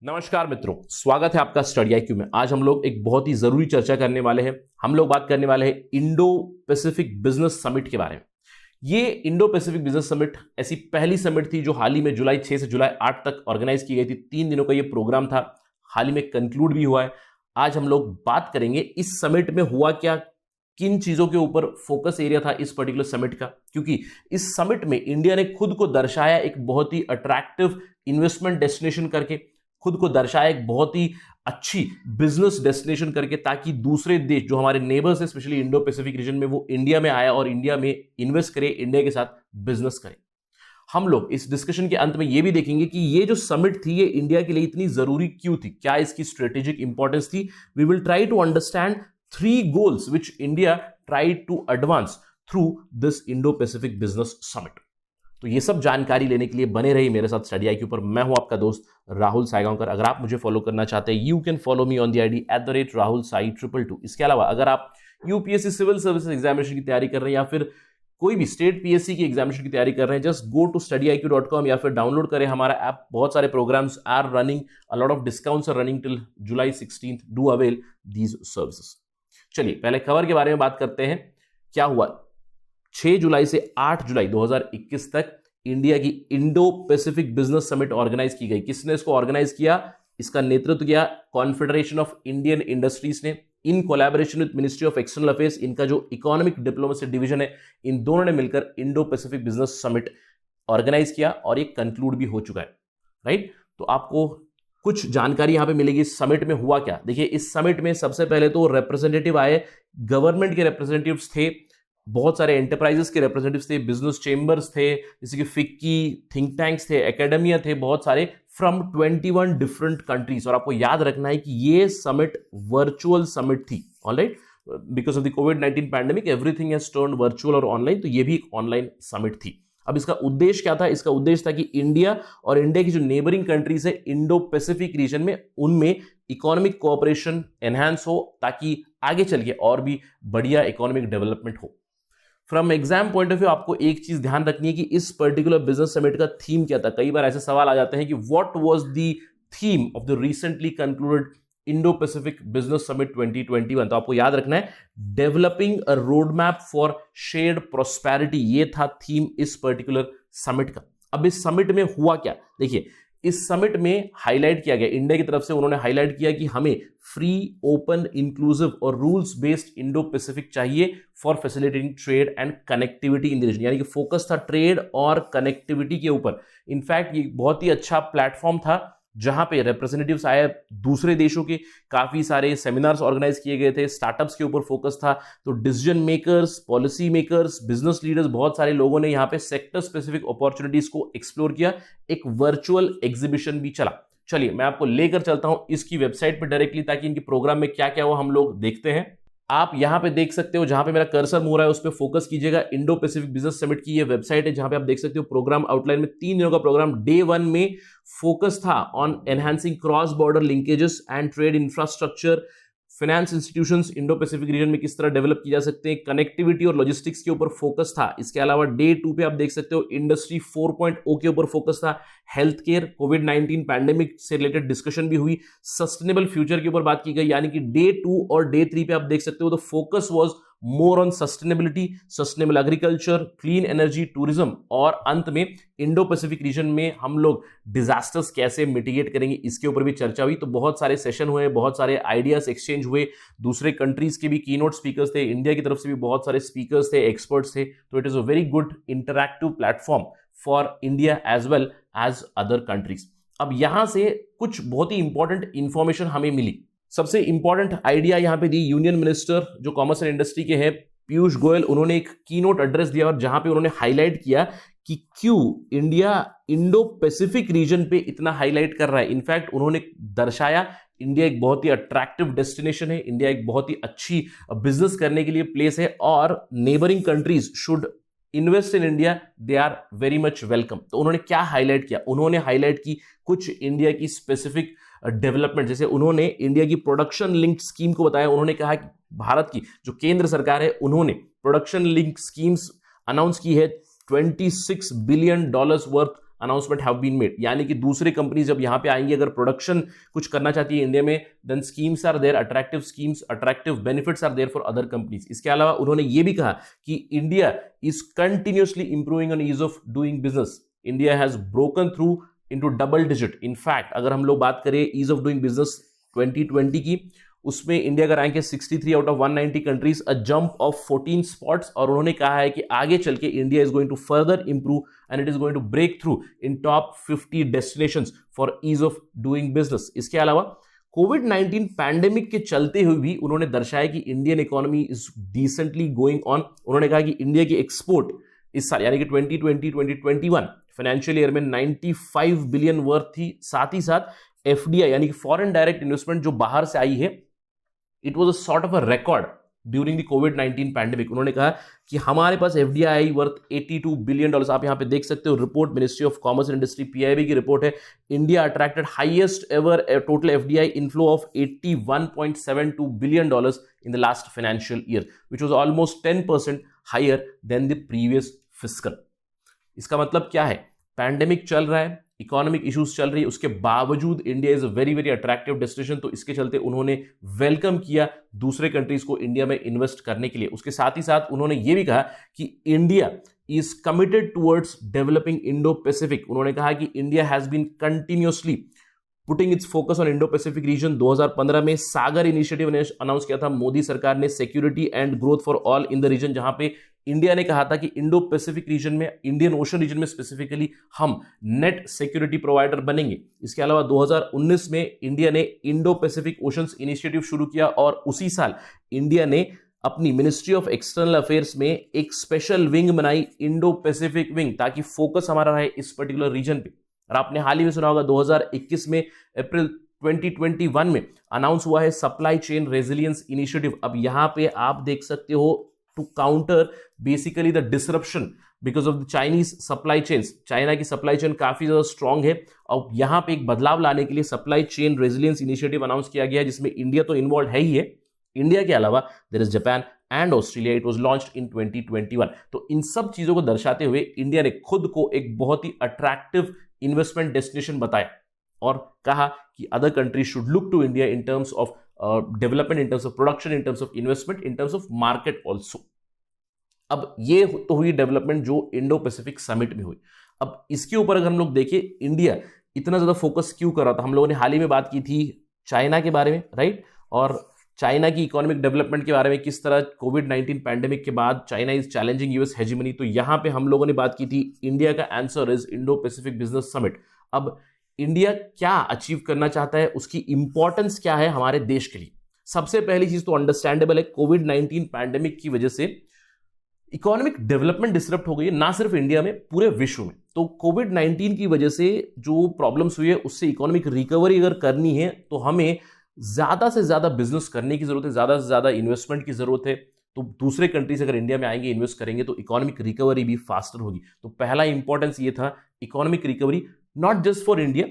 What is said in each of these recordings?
नमस्कार मित्रों, स्वागत है आपका स्टडी आईक्यू में। आज हम लोग एक बहुत ही जरूरी चर्चा करने वाले हैं। हम लोग बात करने वाले हैं इंडो पैसिफिक बिजनेस समिट के बारे में। ये इंडो पैसिफिक बिजनेस समिट ऐसी पहली समिट थी जो हाल ही में जुलाई 6 से जुलाई 8 तक ऑर्गेनाइज की गई थी। 3 दिनों का ये प्रोग्राम था, हाल ही में कंक्लूड भी हुआ है। आज हम लोग बात करेंगे इस समिट में हुआ क्या, किन चीजों के ऊपर फोकस एरिया था इस पर्टिकुलर समिट का, क्योंकि इस समिट में इंडिया ने खुद को दर्शाया एक बहुत ही अट्रैक्टिव इन्वेस्टमेंट डेस्टिनेशन करके, खुद को दर्शाया एक बहुत ही अच्छी बिजनेस डेस्टिनेशन करके, ताकि दूसरे देश जो हमारे नेबर्स है स्पेशली इंडो पैसिफिक रीजन में, वो इंडिया में आया और इंडिया में इन्वेस्ट करे, इंडिया के साथ बिजनेस करे। हम लोग इस डिस्कशन के अंत में यह भी देखेंगे कि ये जो समिट थी ये इंडिया के लिए इतनी जरूरी क्यों थी, क्या इसकी स्ट्रेटेजिक इंपॉर्टेंस थी। We will try to understand 3 goals which India tried to advance through this Indo-Pacific Business Summit। तो ये सब जानकारी लेने के लिए बने रहिए मेरे साथ स्टडी आईक्यू पर। मैं हूं आपका दोस्त राहुल साईगांवकर। अगर आप मुझे फॉलो करना चाहते हैं, you can follow me on the ID @rahulsai222। इसके अलावा अगर आप यूपीएससी सिविल सर्विसेज एग्जामिनेशन की तैयारी कर रहे हैं या फिर कोई भी स्टेट पीएससी की एग्जामिनेशन की तैयारी कर रहे हैं, जस्ट गो टू studyIQ.com या फिर डाउनलोड करें हमारा ऐप। बहुत सारे programs are running, a lot of discounts are running till July 16। Do avail these services. चलिए पहले खबर के बारे में बात करते हैं। क्या हुआ 6 जुलाई से 8 जुलाई 2021 तक इंडिया की Indo Pacific business summit organise की गई। किसने इसको ऑर्गेनाइज किया, इसका नेतृत्व किया कॉन्फेडरेशन ऑफ इंडियन इंडस्ट्रीज ने, in collaboration with ministry of External affairs. इनका जो इकोनॉमिक डिप्लोमेसी डिवीजन है, इन दोनों ने मिलकर Indo Pacific business summit organise किया और ये कंक्लूड भी हो चुका है, राइट। तो आपको कुछ जानकारी यहां पे मिलेगी। इस समिट में हुआ क्या, देखिए इस समिट में सबसे पहले तो रिप्रेजेंटेटिव आए, गवर्नमेंट के रिप्रेजेंटेटिव्स थे, बहुत सारे एंटरप्राइजेस के रिप्रेजेंटेटिव्स थे, बिजनेस चेंबर्स थे, जैसे कि फिक्की, थिंक टैंक्स थे, एकेडमिया थे, बहुत सारे फ्रॉम 21 डिफरेंट कंट्रीज। और आपको याद रखना है कि ये समिट वर्चुअल समिट थी, alright. Because of the covid pandemic everything has turned virtual और ऑनलाइन, तो ये भी एक ऑनलाइन समिट थी। अब इसका उद्देश्य क्या था, इसका उद्देश्य था कि इंडिया और इंडिया की जो नेबरिंग कंट्रीज है इंडो पैसिफिक रीजन में, उनमें इकोनॉमिक कोऑपरेशन एनहांस हो, ताकि आगे चल के और भी बढ़िया इकोनॉमिक डेवलपमेंट हो। From exam point of view आपको एक चीज ध्यान रखनी है कि इस पर्टिकुलर बिजनेस समिट का थीम क्या था। कई बार ऐसे सवाल आ जाते हैं कि what was the theme of the recently concluded Indo Pacific business summit 2021। तो आपको याद रखना है developing a road map for shared prosperity, ये था थीम इस पर्टिकुलर समिट का। अब इस समिट में हुआ क्या, देखिए इस समिट में हाईलाइट किया गया, इंडिया की तरफ से उन्होंने हाईलाइट किया कि हमें फ्री, ओपन, इंक्लूसिव और रूल्स बेस्ड इंडो पैसिफिक चाहिए for facilitating trade and connectivity in the region. यानी कि फोकस था ट्रेड और कनेक्टिविटी के ऊपर। इनफैक्ट ये बहुत ही अच्छा प्लेटफॉर्म था जहां पे रिप्रेजेंटेटिव्स आए दूसरे देशों के, काफी सारे सेमिनार्स ऑर्गेनाइज किए गए थे, स्टार्टअप्स के ऊपर फोकस था। तो decision makers, policy makers, business leaders, बहुत सारे लोगों ने यहाँ पे सेक्टर स्पेसिफिक अपॉर्चुनिटीज को एक्सप्लोर किया। एक वर्चुअल एग्जीबिशन भी चला। चलिए मैं आपको लेकर चलता हूं इसकी वेबसाइट पर डायरेक्टली, ताकि इनके प्रोग्राम में क्या क्या हुआ हम लोग देखते हैं। आप यहां पे देख सकते हो, जहां पे मेरा कर्सर मूव रहा है उस पर फोकस कीजिएगा। इंडो पैसिफिक बिजनेस समिट की ये वेबसाइट है, जहां पे आप देख सकते हो प्रोग्राम आउटलाइन में 3 दिनों का प्रोग्राम। डे 1 में फोकस था on enhancing cross border linkages and trade infrastructure, finance institutions Indo Pacific region में किस तरह डेवलप की जा सकते हैं, कनेक्टिविटी और लॉजिस्टिक्स के ऊपर फोकस था। इसके अलावा डे 2 पे आप देख सकते हो इंडस्ट्री 4.0 के ऊपर फोकस था, हेल्थ केयर, कोविड-19 पैंडेमिक से रिलेटेड डिस्कशन भी हुई, सस्टेनेबल फ्यूचर के ऊपर बात की गई। यानी कि डे 2 और डे 3 पे आप देख सकते हो the focus was more on sustainability, sustainable agriculture, clean energy, tourism, और अंत में इंडो पैसिफिक रीजन में हम लोग डिजास्टर्स कैसे मिटिगेट करेंगे, इसके ऊपर भी चर्चा हुई। तो बहुत सारे सेशन हुए, बहुत सारे आइडियाज एक्सचेंज हुए, दूसरे कंट्रीज के भी कीनोट स्पीकर्स थे, इंडिया की तरफ से भी बहुत सारे स्पीकर्स थे, एक्सपर्ट्स थे। तो it is a very good interactive platform for India as well as other countries. अब यहां से कुछ बहुत ही इंपॉर्टेंट इंफॉर्मेशन हमें मिली। सबसे इंपॉर्टेंट आइडिया यहां पे दी यूनियन मिनिस्टर जो कॉमर्स एंड इंडस्ट्री के हैं, पीयूष गोयल, उन्होंने एक कीनोट एड्रेस दिया और जहां पे उन्होंने हाईलाइट किया कि क्यों इंडिया इंडो पैसिफिक रीजन पे इतना हाईलाइट कर रहा है। इनफैक्ट उन्होंने दर्शाया इंडिया एक बहुत ही अट्रैक्टिव डेस्टिनेशन है, इंडिया एक बहुत ही अच्छी बिजनेस करने के लिए प्लेस है, और neighbouring countries should invest in India, they are very much welcome. तो उन्होंने क्या हाईलाइट किया, उन्होंने हाईलाइट की कुछ इंडिया की स्पेसिफिक डेवलपमेंट, जैसे उन्होंने इंडिया की प्रोडक्शन लिंक्ड स्कीम को बताया। उन्होंने कहा कि भारत की जो केंद्र सरकार है उन्होंने प्रोडक्शन लिंक्ड स्कीम्स अनाउंस की है, $26 billion worth announcement have been made, यानी कि दूसरे कंपनीज जब यहाँ पे आएंगी, अगर प्रोडक्शन कुछ करना चाहती है इंडिया में, then schemes are there, attractive schemes, attractive benefits are there for other companies. इसके अलावा उन्होंने ये भी कहा कि India is continuously improving on ease of doing business. India has broken through into double digit. In fact अगर हम लोग बात करें ईज ऑफ डूइंग बिजनेस 2020 की, उसमें इंडिया का रैंक है 63 out of 190 countries, a jump of 14 spots. और उन्होंने कहा है कि आगे चल के India is going to further improve and it is going to break through in top 50 destinations for ease of doing business. इसके अलावा कोविड-19 पैंडेमिक के चलते हुए भी उन्होंने दर्शाया कि Indian economy is decently going on. उन्होंने कहा कि इंडिया की एक्सपोर्ट इस साल यानी कि 2020-2021 फाइनेंशियल ईयर में 95 बिलियन वर्थ थी। साथ ही साथ एफडीआई यानी कि फॉरेन डायरेक्ट इन्वेस्टमेंट जो बाहर से आई है, it was a sort of a record during the covid pandemic. उन्होंने कहा कि हमारे पास एफडीआई वर्थ $82 बिलियन। आप यहां पे देख सकते हो report, ministry of commerce and industry PIB की रिपोर्ट है। India attracted highest ever total FDI inflow of $81.72 billion in the last financial year, which was almost 10% higher than the previous fiscal. इसका मतलब क्या है? पैंडेमिक चल रहा है, economic issues चल रही है, उसके बावजूद India is a very very attractive destination. तो इसके चलते उन्होंने वेलकम किया दूसरे कंट्रीज को इंडिया में इन्वेस्ट करने के लिए। उसके साथ ही साथ उन्होंने ये भी कहा कि India is committed towards developing Indo Pacific. उन्होंने कहा कि India has been continuously putting its focus on Indo Pacific region. 2015 में सागर इनिशिएटिव ने अनाउंस किया था मोदी सरकार ने, security and growth for all in the region, जहां पे इंडिया ने कहा था कि इंडो पैसिफिक रीजन में, इंडियन ओशन रीजन में स्पेसिफिकली हम नेट सिक्योरिटी प्रोवाइडर बनेंगे। इसके अलावा 2019 में इंडिया ने इंडो पैसिफिक ओशंस इनिशिएटिव शुरू किया और उसी साल इंडिया ने अपनी मिनिस्ट्री ऑफ एक्सटर्नल अफेयर्स में एक स्पेशल विंग बनाई, इंडो पैसिफिक विंग, ताकि फोकस हमारा रहे इस पर्टिकुलर रीजन पे। और आपने हाल ही में सुना होगा 2021 में अप्रैल 2021 में अनाउंस हुआ है सप्लाई चेन रेजिलियंस इनिशिएटिव। अब यहां पे आप देख सकते हो to counter basically the disruption because of the Chinese supply chains. China की सप्लाई चेन काफी ज्यादा स्ट्रांग है और यहां पे एक बदलाव लाने के लिए supply chain resilience initiative announce किया गया है, जिसमें इंडिया तो इन्वॉल्व है ही है। इंडिया के अलावा there is Japan and Australia. It was launched in 2021। तो इन सब चीजों को दर्शाते हुए इंडिया ने खुद को एक बहुत ही अट्रैक्टिव इन्वेस्टमेंट डेस्टिनेशन बताया और कहा कि other countries should look to India in terms of development, in terms of production, in terms of investment, in terms of market also. अब ये तो हुई डेवलपमेंट जो इंडो पैसिफिक समिट में हुई। अब इसके ऊपर अगर हम लोग देखें इंडिया इतना ज्यादा फोकस क्यों कर रहा था, हम लोगों ने हाल ही में बात की थी चाइना के बारे में, राइट, और चाइना की इकोनॉमिक डेवलपमेंट के बारे में, किस तरह कोविड-19 पैंडेमिक के बाद China is challenging US hegemony. तो यहां पे हम लोगों ने बात की थी इंडिया का answer is Indo Pacific business summit. अब इंडिया क्या अचीव करना चाहता है, उसकी इंपॉर्टेंस क्या है हमारे देश के लिए? सबसे पहली चीज तो अंडरस्टैंडेबल है, कोविड-19 पैंडेमिक की वजह से इकोनॉमिक डेवलपमेंट डिसरप्ट हो गई है, ना सिर्फ इंडिया में, पूरे विश्व में। तो कोविड-19 की वजह से जो प्रॉब्लम्स हुई है उससे इकोनॉमिक रिकवरी अगर करनी है तो हमें ज्यादा से ज्यादा बिजनेस करने की जरूरत है, ज्यादा से ज्यादा इन्वेस्टमेंट की जरूरत है। तो दूसरे कंट्रीज अगर इंडिया में आएंगे, इन्वेस्ट करेंगे, तो इकोनॉमिक रिकवरी भी फास्टर होगी। तो पहला इंपॉर्टेंस ये था economic recovery, not just for India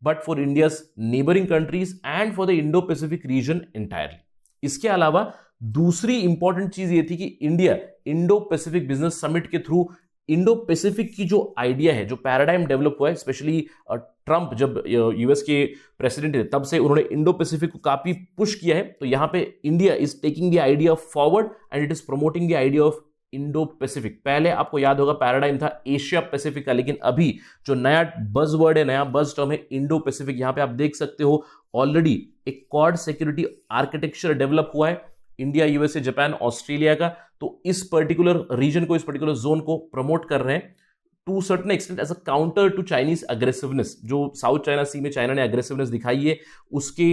but for India's neighbouring countries and for the Indo Pacific reason entirely. इसके अलावा दूसरी इंपॉर्टेंट चीज ये थी कि India Indo Pacific business summit के थ्रू इंडो पैसिफिक की जो आइडिया है, जो पैराडाइम डेवलप हुआ है, स्पेशली ट्रंप जब यूएस के प्रेसिडेंट थे तब से उन्होंने इंडो पैसिफिक को काफी पुश किया है। तो यहां पे India is taking the idea forward and it is promoting the idea of Indo Pacific. पहले आपको याद होगा पैराडाइम था एशिया पैसिफिक का, लेकिन अभी जो नया बज वर्ड है, नया बज टर्म है इंडो पैसिफिक। यहां पे आप देख सकते हो ऑलरेडी एक क्वाड सिक्योरिटी आर्किटेक्चर डेवलप हुआ है इंडिया, यूएसए, जापान, ऑस्ट्रेलिया का। तो इस पर्टिकुलर रीजन को, इस पर्टिकुलर जोन को प्रमोट कर रहे हैं to certain extent as a counter to Chinese aggressiveness. जो साउथ चाइना सी में चाइना ने अग्रेसिवनेस दिखाई है, उसके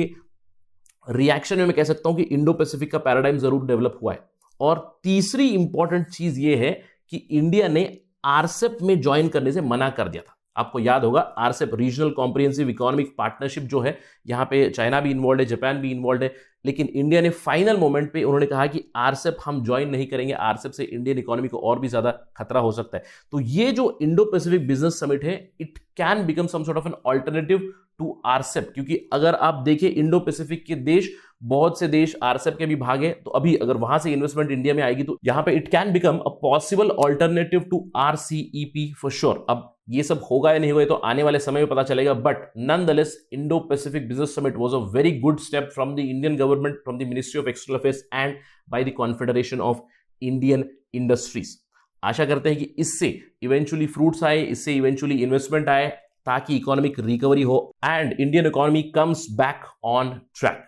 रिएक्शन में मैं कह सकता हूं कि इंडो पैसिफिक का पैराडाइम जरूर डेवलप हुआ है। और तीसरी इंपॉर्टेंट चीज ये है कि इंडिया ने आरसेप में ज्वाइन करने से मना कर दिया था। आपको याद होगा RCEP, regional comprehensive economic partnership जो है, यहां पे चाइना भी इन्वॉल्व है, जापान भी इन्वॉल्व है, लेकिन इंडिया ने फाइनल मोमेंट पे उन्होंने कहा कि आरसेप हम ज्वाइन नहीं करेंगे, आरसेप से इंडियन इकोनॉमी को और भी ज्यादा खतरा हो सकता है। तो ये जो इंडो पैसिफिक बिजनेस समिट है, it can become some sort of an alternative to RCEP, क्योंकि अगर आप देखें इंडो पैसिफिक के देश बहुत से देश आरसेप के भी भाग हैं, तो अभी अगर वहां से इन्वेस्टमेंट इंडिया में आएगी तो यहां पे it can become a possible alternative to RCEP for sure. अब ये सब होगा या नहीं होगा तो आने वाले समय में पता चलेगा, but nonetheless Indo Pacific business summit was a very good step from the Indian government, from the Ministry of External Affairs and by the Confederation of Indian Industries. आशा करते हैं कि इससे इवेंचुअली फ्रूट्स आए, इससे इवेंचुअली इन्वेस्टमेंट आए, ताकि economic recovery हो and Indian economy comes back on track.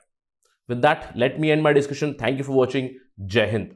With that let me and my discussion. Thank you for watching. जय हिंद।